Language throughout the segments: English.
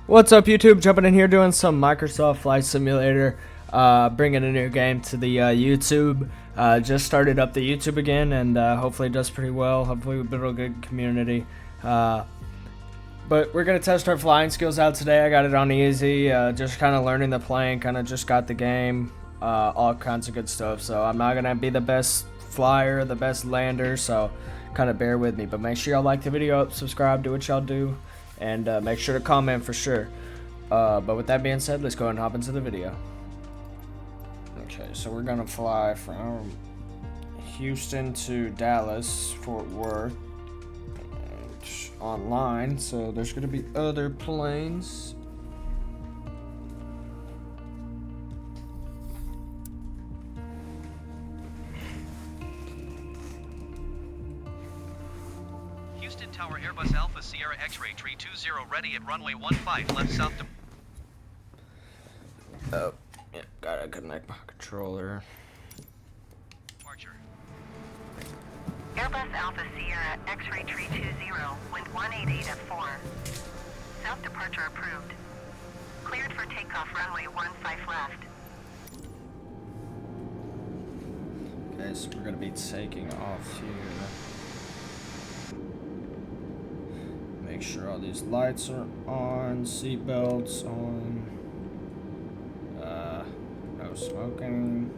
What's up, YouTube? Jumping in here doing some Microsoft Flight Simulator, bringing a new game to the YouTube. Just started up the YouTube again, and hopefully it does pretty well. Hopefully we build a good community. But we're gonna test our flying skills out today. I got it on easy, just kind of learning the plane, kind of just got the game, all kinds of good stuff. So I'm not gonna be the best flyer, the best lander, so kind of bear with me. But make sure y'all like the video, subscribe, do what y'all do. And make sure to comment for sure. But with that being said, let's go ahead and hop into the video. Okay, so we're gonna fly from Houston to Dallas, Fort Worth, and online. So there's gonna be other planes. Houston Tower Airbus Alpha Sierra X-Ray Tree 20 ready at runway 15 left south to... Oh, yeah, gotta connect my controller. Departure. Airbus Alpha Sierra X-Ray Tree 20, wind 188 at 4. South departure approved. Cleared for takeoff runway 15 left. Okay, so we're gonna be taking off here. Make sure all these lights are on, seat belts on, no smoking,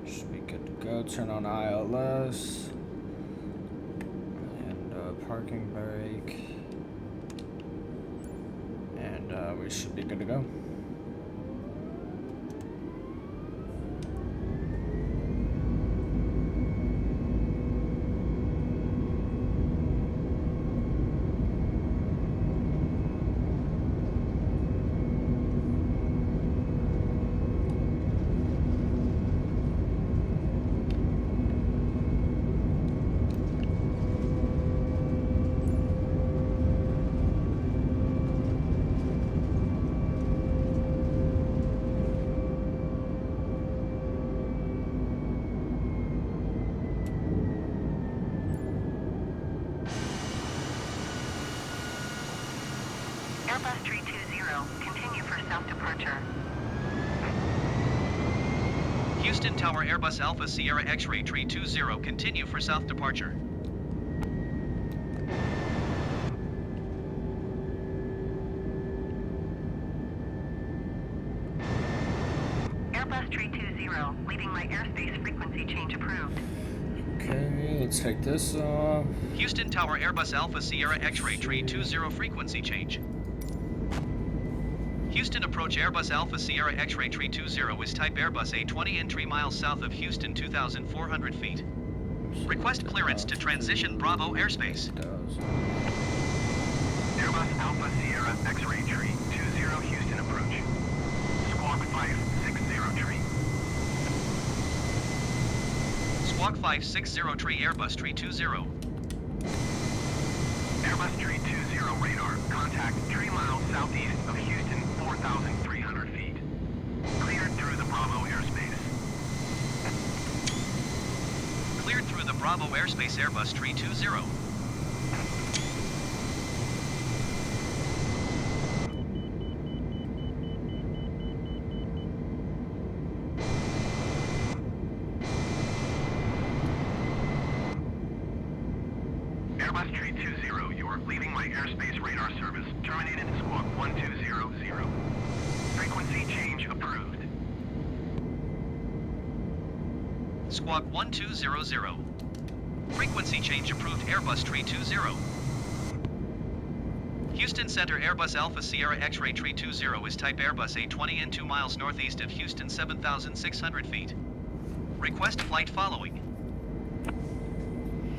should be good to go. Turn on ILS, and parking brake, and we should be good to go. Airbus Tree 20, continue for south departure. Houston Tower Airbus Alpha Sierra X-Ray Tree 20 continue for south departure. Airbus Tree 20, leaving my airspace frequency change approved. Okay, let's take this off. Houston Tower Airbus Alpha Sierra X-Ray Tree 20 frequency change. Houston approach Airbus Alpha Sierra X-Ray Tree 20 is type Airbus A20 and 3 miles south of Houston, 2,400 feet. Request clearance to transition Bravo airspace. Airbus Alpha Sierra X-Ray Tree 20 Houston approach. Squawk 560 tree. Squawk 560 tree Airbus Tree 20. Airbus Tree 20 radar. Contact 3 miles southeast of Houston, 4,300 feet. Cleared through the Bravo airspace. Cleared through the Bravo airspace Airbus Tree 20. Airbus Tree 20, you are leaving my airspace radar service. Terminated squawk 1200. Frequency change approved. Squawk 1200. Frequency change approved Airbus Tree 20. Houston Center Airbus Alpha Sierra X-Ray Tree 20 is type Airbus A20 and 2 miles northeast of Houston, 7,600 feet. Request flight following.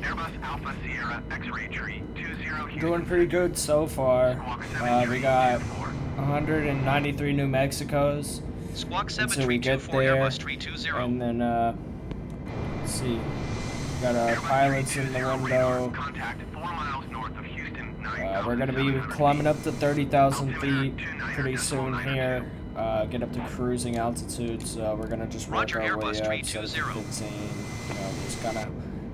Airbus Alpha Sierra X-Ray Tree 20 Houston. Doing pretty good so far. We got 193 New Mexicos. Squawk Until we get 7324 there, Airbus Tree 20. and then let's see, we got our pilots in the window. Contact 4 miles north of Houston. We're gonna be climbing up to 30,000 feet pretty soon here. Get up to cruising altitude, so we're gonna just work Roger, our way Airbus up. Tree So 20. 15, just kind of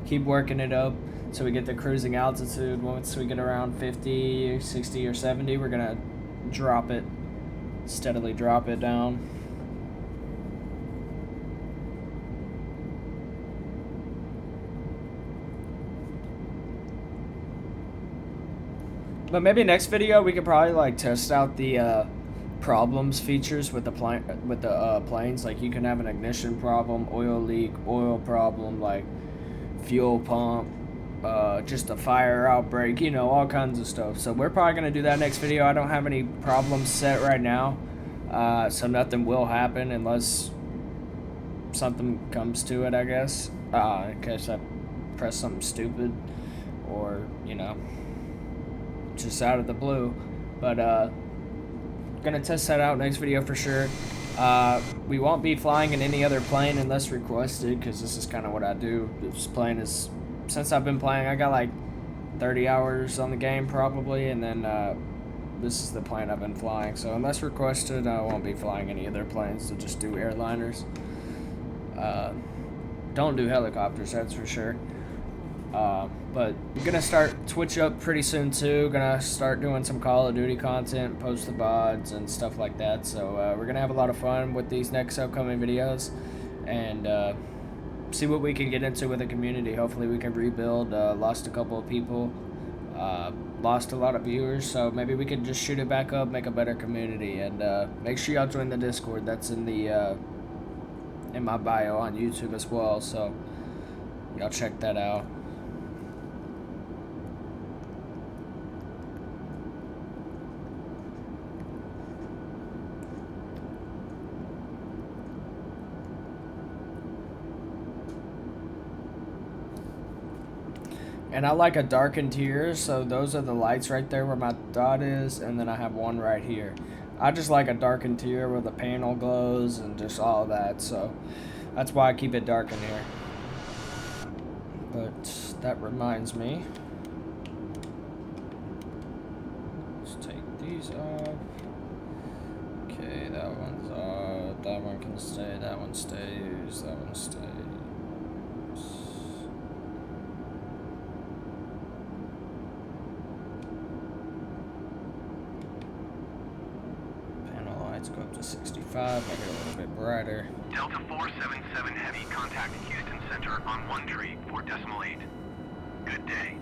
keep working it up. So we get the cruising altitude. Once we get around 50, 60, or 70, we're gonna drop it, steadily drop it down. But maybe next video we could probably like test out the problems features with the planes. Like you can have an ignition problem, oil leak, oil problem, like fuel pump, just a fire outbreak, you know, all kinds of stuff. So we're probably gonna do that next video. I don't have any problems set right now, so nothing will happen unless something comes to it, I guess. In case I press something stupid, or you know, just out of the blue. But gonna test that out next video for sure. We won't be flying in any other plane unless requested, because this is kind of what I do. This plane is, since I've been playing, I got like 30 hours on the game probably, and then this is the plane I've been flying. So unless requested, I won't be flying any other planes. So just do airliners. Don't do helicopters, that's for sure. But I'm gonna start Twitch up pretty soon too. Gonna start doing some Call of Duty content, post the VODs and stuff like that. So we're gonna have a lot of fun with these next upcoming videos, and see what we can get into with the community. Hopefully we can rebuild. Lost a couple of people, lost a lot of viewers, so maybe we can just shoot it back up, make a better community. And make sure y'all join the Discord. That's in the in my bio on YouTube as well, so y'all check that out. And I like a dark interior, so those are the lights right there where my dot is, and then I have one right here. I just like a dark interior where the panel glows and just all of that, so that's why I keep it dark in here. But that reminds me, let's take these off. Okay, that one's off, that one can stay, that one stays, that one stays. Let's go up to 65, make it a little bit brighter. Delta 477 Heavy, contact Houston Center on 1 tree, 4.8. Good day.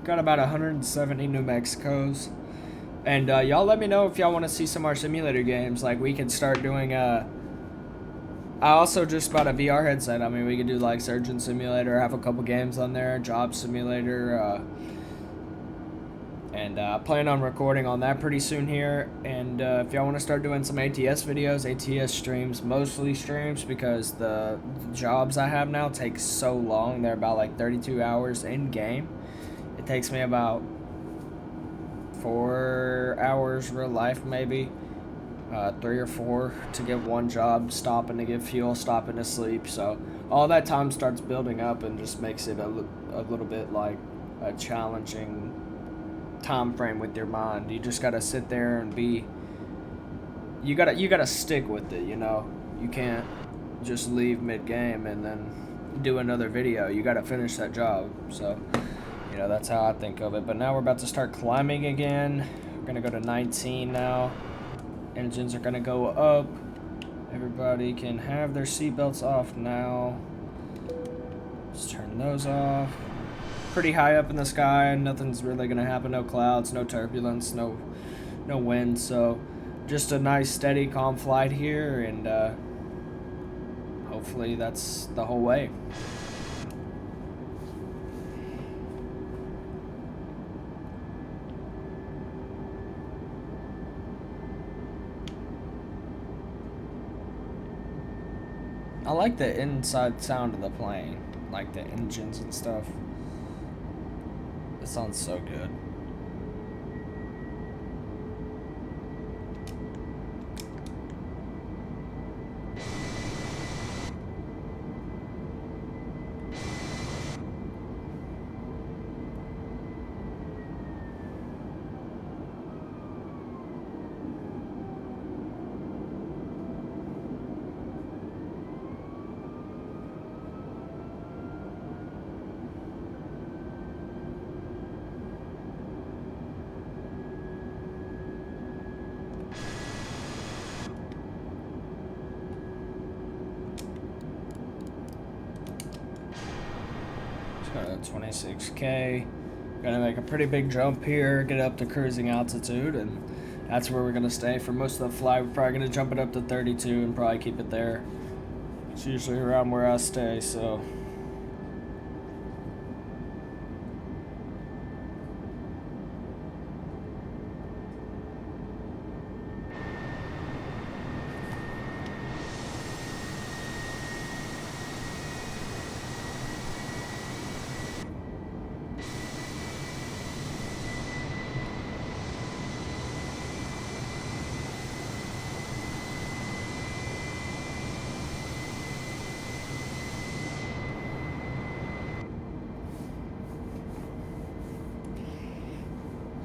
Got about 170 New Mexicos. And y'all let me know if y'all want to see some more simulator games. Like we could start doing I also just bought a VR headset. I mean, we could do like Surgeon Simulator, have a couple games on there, Job Simulator, and I plan on recording on that pretty soon here. And if y'all want to start doing some ATS videos, ATS streams, mostly streams, because the jobs I have now take so long. They're about like 32 hours in game. It takes me about 4 hours real life, maybe 3 or 4 to get one job, stopping to get fuel, stopping to sleep. So all that time starts building up and just makes it a little bit like a challenging time frame with your mind. You just gotta sit there and be, you gotta stick with it, you know. You can't just leave mid-game and then do another video. You gotta finish that job. So, you know, that's how I think of it. But now we're about to start climbing again. We're gonna go to 19 now. Engines are gonna go up. Everybody can have their seatbelts off now. Let's turn those off. Pretty high up in the sky, nothing's really gonna happen. No clouds, no turbulence, no wind, so just a nice steady calm flight here, and hopefully that's the whole way. I like the inside sound of the plane, like the engines and stuff. It sounds so good. 26K. Gonna make a pretty big jump here, get up to cruising altitude, and that's where we're gonna stay for most of the flight. We're probably gonna jump it up to 32 and probably keep it there. It's usually around where I stay, so.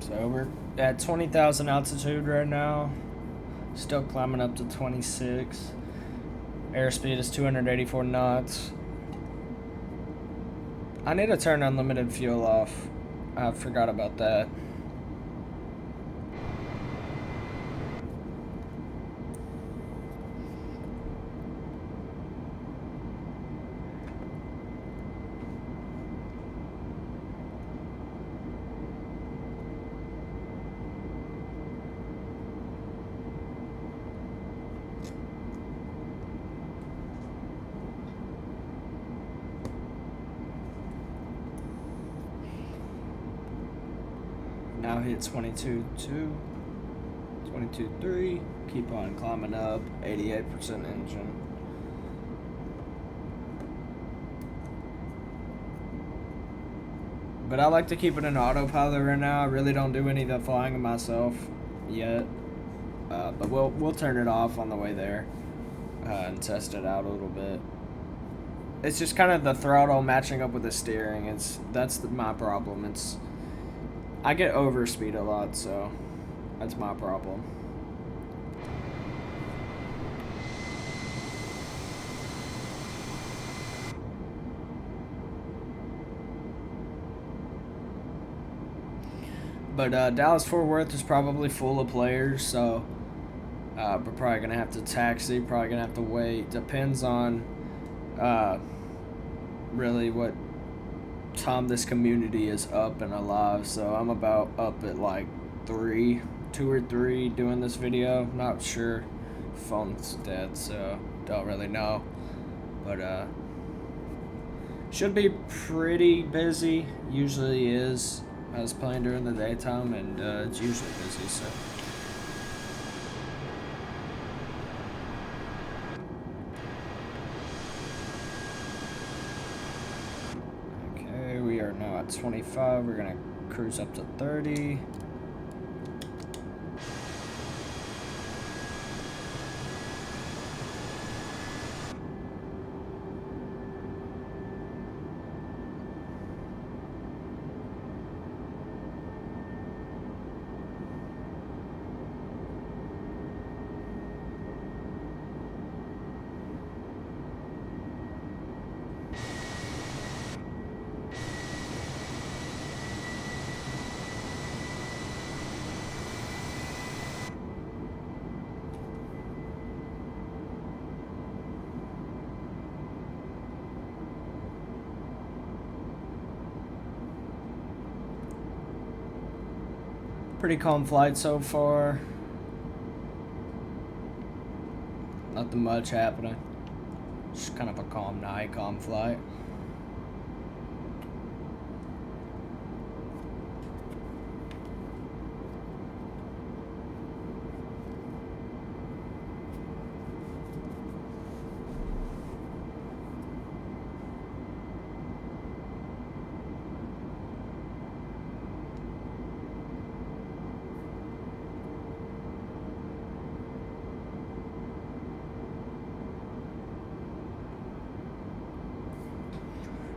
So we're at 20,000 altitude right now. Still climbing up to 26. Airspeed is 284 knots. I need to turn unlimited fuel off. I forgot about that. Now hit 22.2, 22.3, keep on climbing up, 88% engine. But I like to keep it in autopilot right now. I really don't do any of the flying myself yet. But we'll turn it off on the way there and test it out a little bit. It's just kind of the throttle matching up with the steering. That's my problem. I get overspeed a lot, so that's my problem. But Dallas-Fort Worth is probably full of players, so we're probably going to have to taxi, probably going to have to wait. Depends on really what time this community is up and alive. So I'm about up at like 2 or 3 doing this video. Not sure. Phone's dead, so don't really know. But should be pretty busy. Usually is. I was playing during the daytime, and it's usually busy, so. Okay, we are now at 25. We're gonna cruise up to 30. Pretty calm flight so far. Nothing much happening. Just kind of a calm night, calm flight.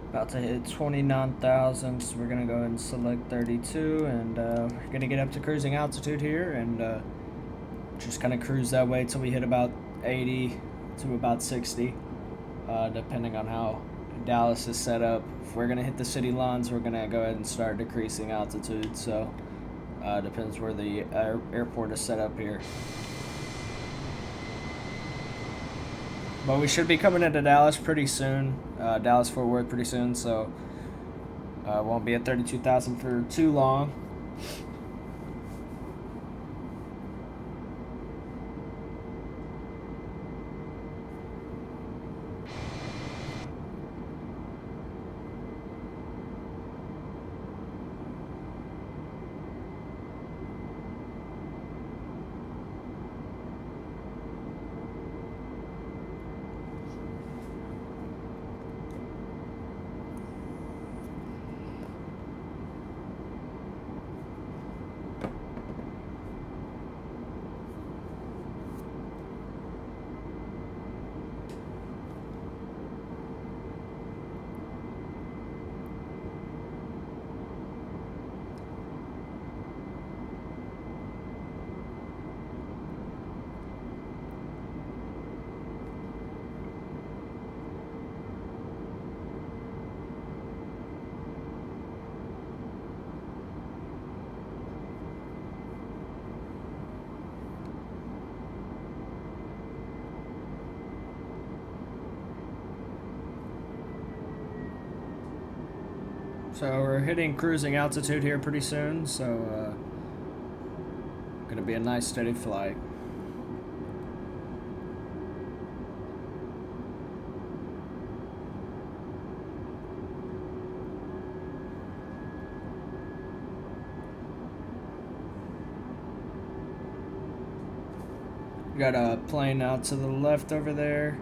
About to hit 29,000, so we're gonna go ahead and select 32, and we're gonna get up to cruising altitude here, and just kind of cruise that way till we hit about 80 to about 60, depending on how Dallas is set up. If we're gonna hit the city lines, we're gonna go ahead and start decreasing altitude, so depends where the airport is set up here. But we should be coming into Dallas pretty soon, Dallas-Fort Worth pretty soon, so Won't be at 32,000 for too long. So we're hitting cruising altitude here pretty soon, so gonna be a nice steady flight. We got a plane out to the left over there.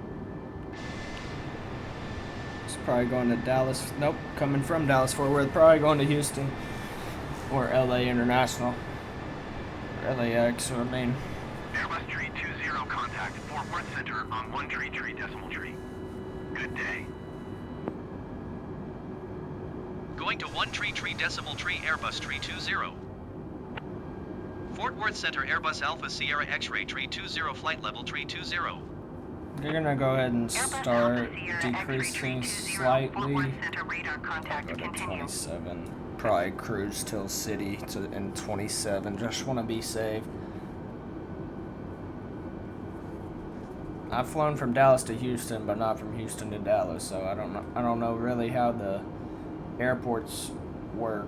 It's probably going to Dallas. Nope, coming from Dallas Fort Worth. Probably going to Houston or LA International or LAX. I mean, Airbus tree 20 contact Fort Worth Center on 133 decimal tree. Good day. Going to 133 decimal tree Airbus tree 20. Fort Worth Center Airbus Alpha Sierra X-ray tree 20 flight level tree 20. you're gonna go ahead and Airbus start Alpha Sierra X-ray decreasing 20, slightly. Fort Worth Center radar contact Go to continue. 27. Probably cruise till city to in 27. Just want to be safe. I've flown from Dallas to Houston, but not from Houston to Dallas, so I don't know really how the airports work.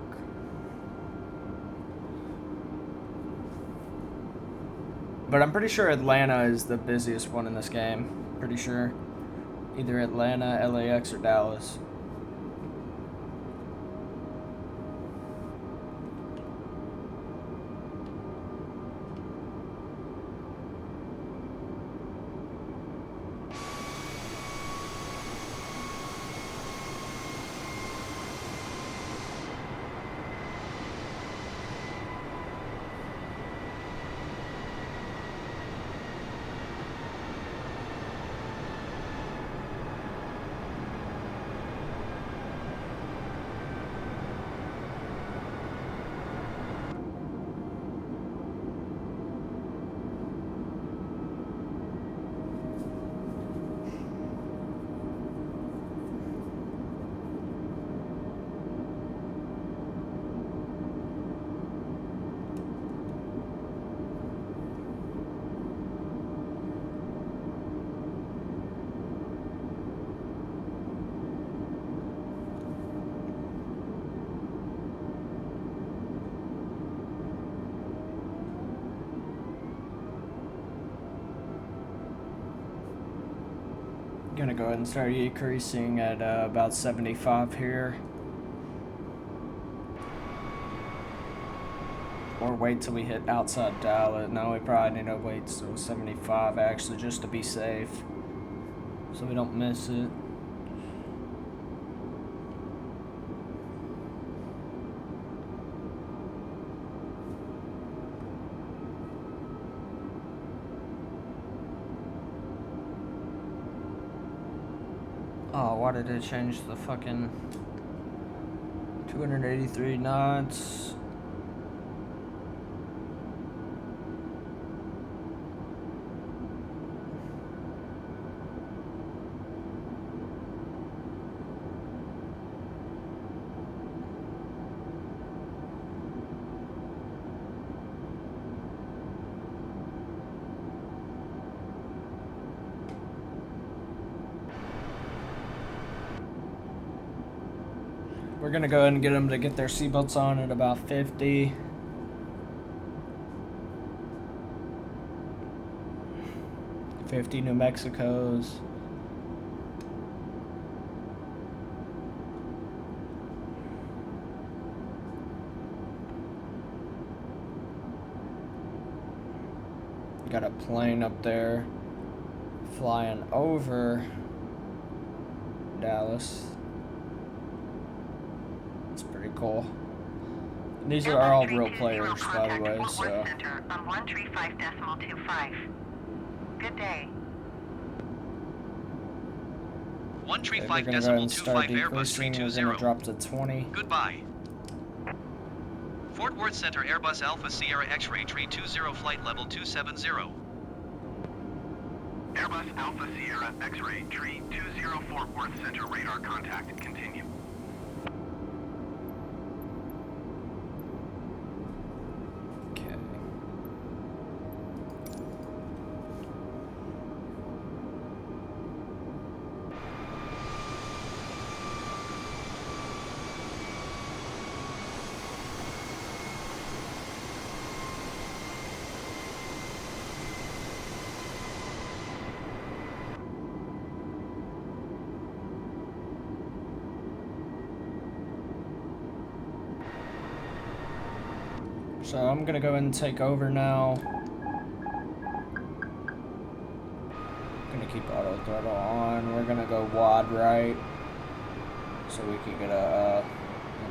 But I'm pretty sure Atlanta is the busiest one in this game. Pretty sure. Either Atlanta, LAX, or Dallas. Gonna go ahead and start decreasing at about 75 here. Or wait till we hit outside Dallas. No, we probably need to wait till 75 actually, just to be safe. So we don't miss it. Oh, why did it change the fucking 283 knots? We're gonna go ahead and get them to get their seatbelts on at about 50. New Mexico's. Got a plane up there flying over Dallas. It's pretty cool. And these are all real players, by the way, so. On 135.25. Good day. Okay, we're gonna go ahead and start 135.25 Airbus decreasing. We're 320. gonna drop to 20. Goodbye. Fort Worth Center Airbus Alpha Sierra X-Ray 320 flight level 270. Airbus Alpha Sierra X-Ray Tree 20 Fort Worth Center radar contact. Continue. Okay. So I'm gonna go ahead and take over now. Gonna keep auto throttle on. We're gonna go wide right so we can get a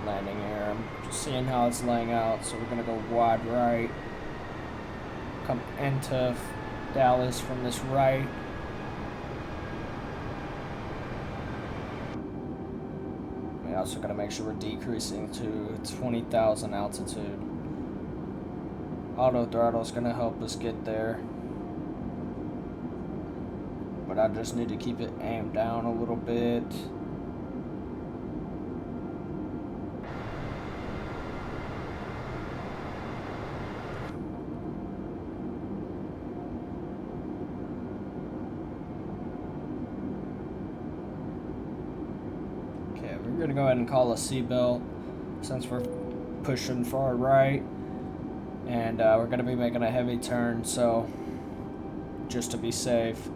landing here. I'm just seeing how it's laying out. So we're gonna go wide right. Come into Dallas from this right. We also gotta make sure we're decreasing to 20,000 altitude. Auto throttle is going to help us get there, but I just need to keep it aimed down a little bit. Okay, we're going to go ahead and call a seatbelt since we're pushing far right. And we're going to be making a heavy turn, so just to be safe.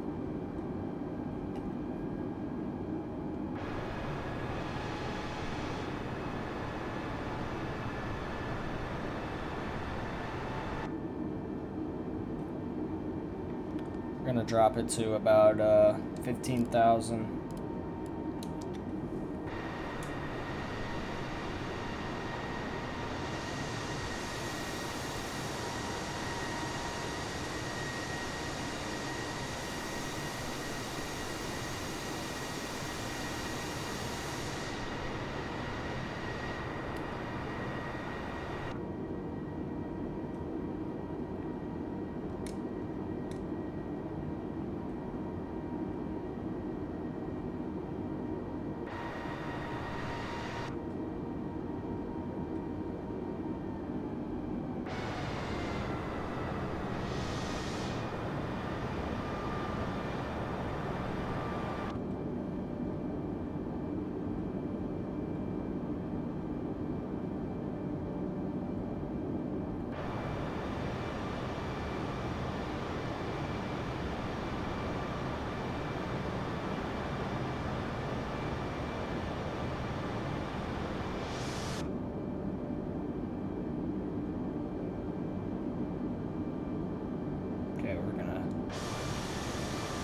We're going to drop it to about 15,000.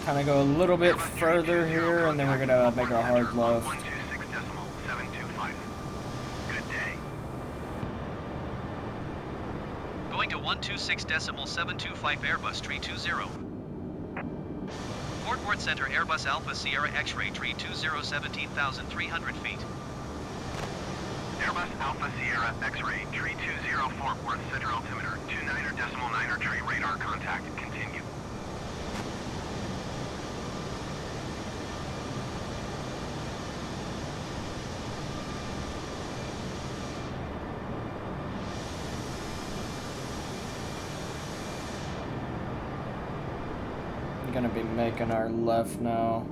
Kind of go a little bit further here, and then we're gonna make a hard left. 126.725. Good day. Going to 126.725 Airbus 320. Fort Worth Center Airbus Alpha Sierra X-Ray 320 17,300 feet. Airbus Alpha Sierra X-Ray 320 Fort Worth Center altimeter 29.9 tree radar contact. Continue. We're gonna be making our left now.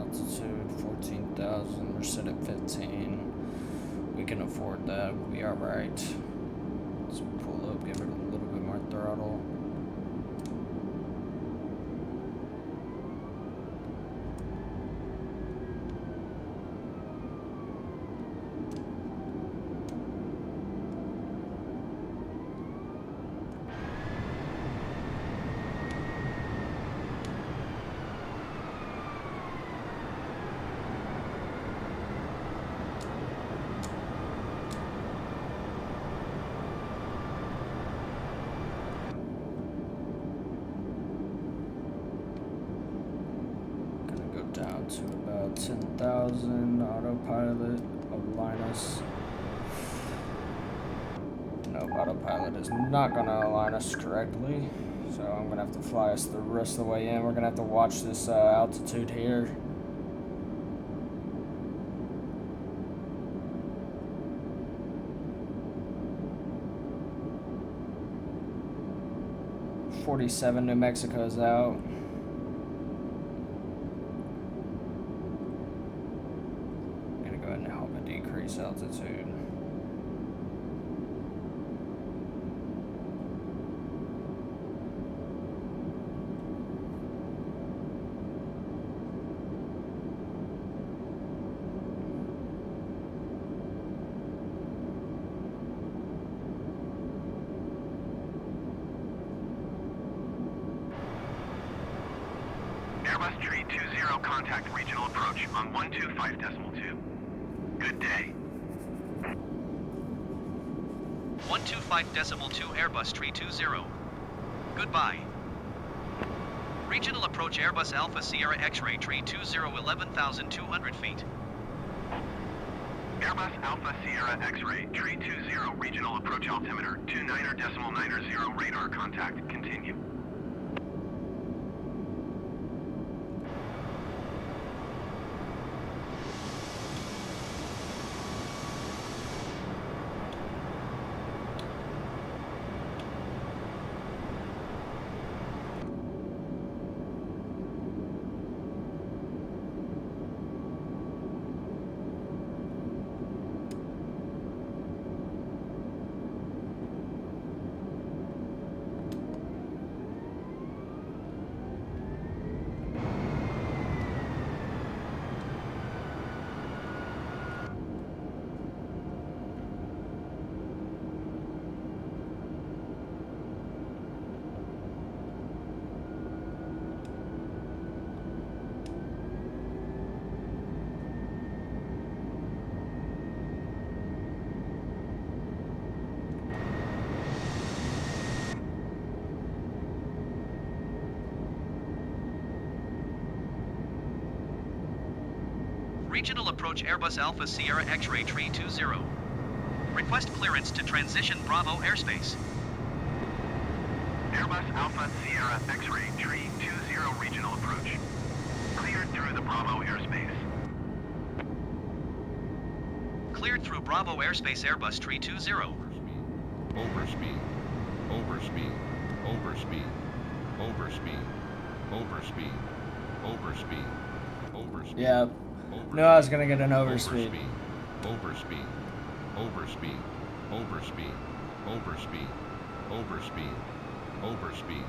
altitude 14,000. We're set at 15. We can afford that. We'll be alright. Let's pull up, give it a little bit more throttle. Down to about 10,000 autopilot align us. Nope, autopilot is not going to align us correctly, so I'm going to have to fly us the rest of the way in. We're going to have to watch this altitude here. .47 New Mexico's out. Decrease altitude. Airbus Tree 20, contact regional approach on 125.2. Good day. 125.2 Airbus Tree 20. Goodbye. Regional approach Airbus Alpha Sierra X-Ray Tree 20, 11,200 feet. Airbus Alpha Sierra X-Ray Tree 20, regional approach altimeter 29.90 radar contact. Continue. Regional approach Airbus Alpha Sierra X-Ray Tree 20. Request clearance to transition Bravo airspace. Airbus Alpha Sierra X-Ray Tree 20 regional approach. Cleared through the Bravo airspace. Cleared through Bravo airspace Airbus Tree 20. Overspeed. Overspeed. Overspeed. Overspeed. Overspeed. Overspeed. Overspeed. Yeah. No, I was gonna get an overspeed. Overspeed. Overspeed. Overspeed. Overspeed. Overspeed. Overspeed.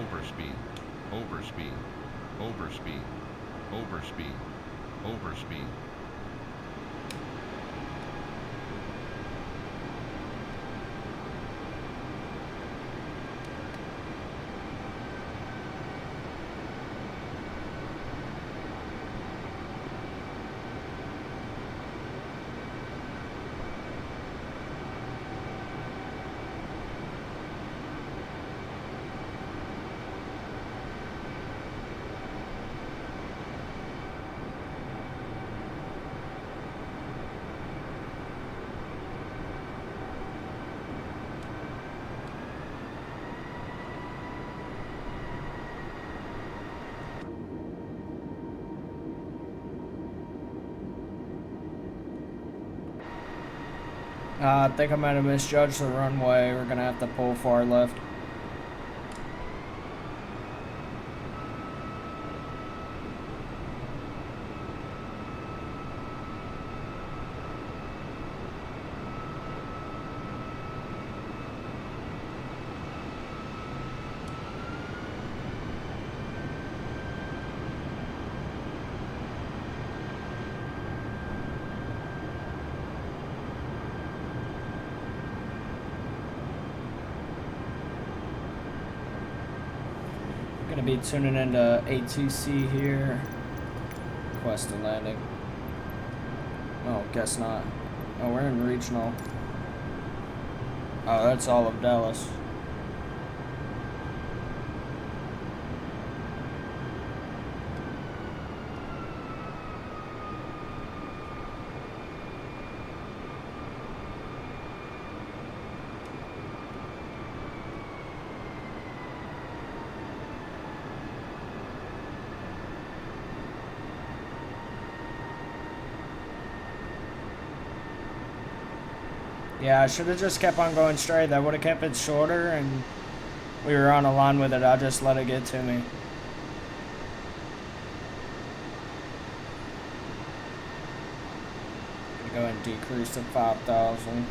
overspeed, overspeed, overspeed, overspeed, overspeed. I think I might have misjudged the runway. We're gonna have to pull far left. Gonna be tuning into ATC here. Request a landing. Oh, guess not. Oh, we're in regional. Oh, that's all of Dallas. Yeah, I should have just kept on going straight. That would have kept it shorter and we were on a line with it. I just let it get to me. Gonna go and decrease to 5,000.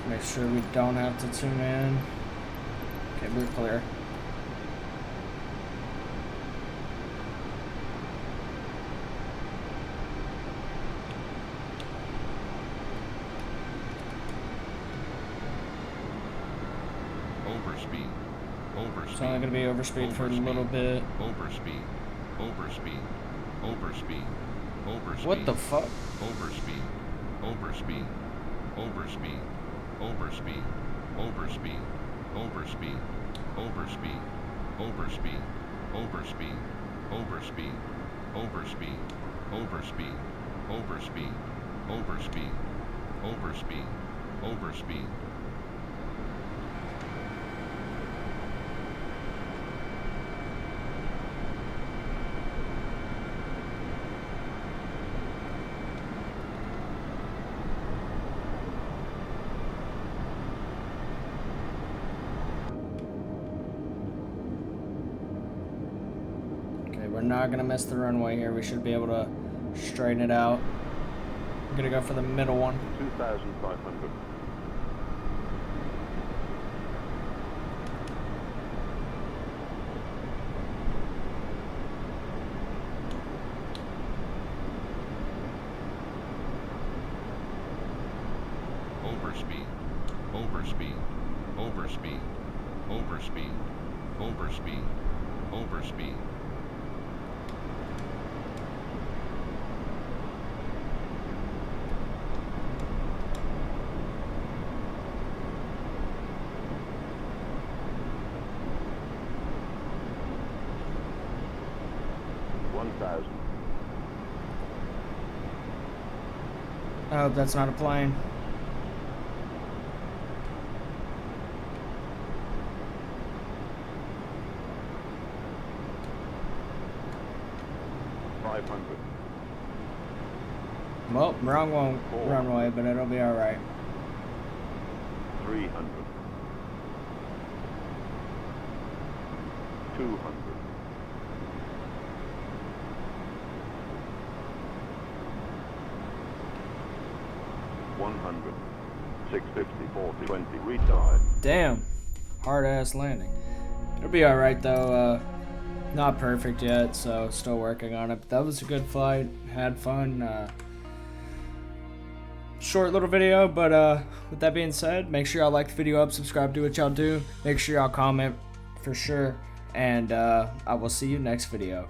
Make sure we don't have to tune in. Okay, we're clear. Overspeed, overspeed. It's only gonna be overspeed for a little bit. Overspeed, overspeed, overspeed, overspeed. What the fuck? Overspeed, overspeed, overspeed, overspeed, overspeed, overspeed, overspeed, overspeed, overspeed, overspeed, overspeed, overspeed, overspeed, overspeed, overspeed, overspeed. We're not gonna miss the runway here. We should be able to straighten it out. I'm gonna go for the middle one. 2,500. Overspeed, overspeed, overspeed, overspeed, overspeed, overspeed. I hope that's not a plane. 500. Well, wrong one, runway, but it'll be all right. 300. 200. 100. 650, 40, 20, retard. Damn, hard ass landing. It'll be all right though. Not perfect yet, so still working on it. But that was a good flight. Had fun. Short little video, but with that being said, make sure y'all like the video up, subscribe, do what y'all do. Make sure y'all comment for sure, and I will see you next video.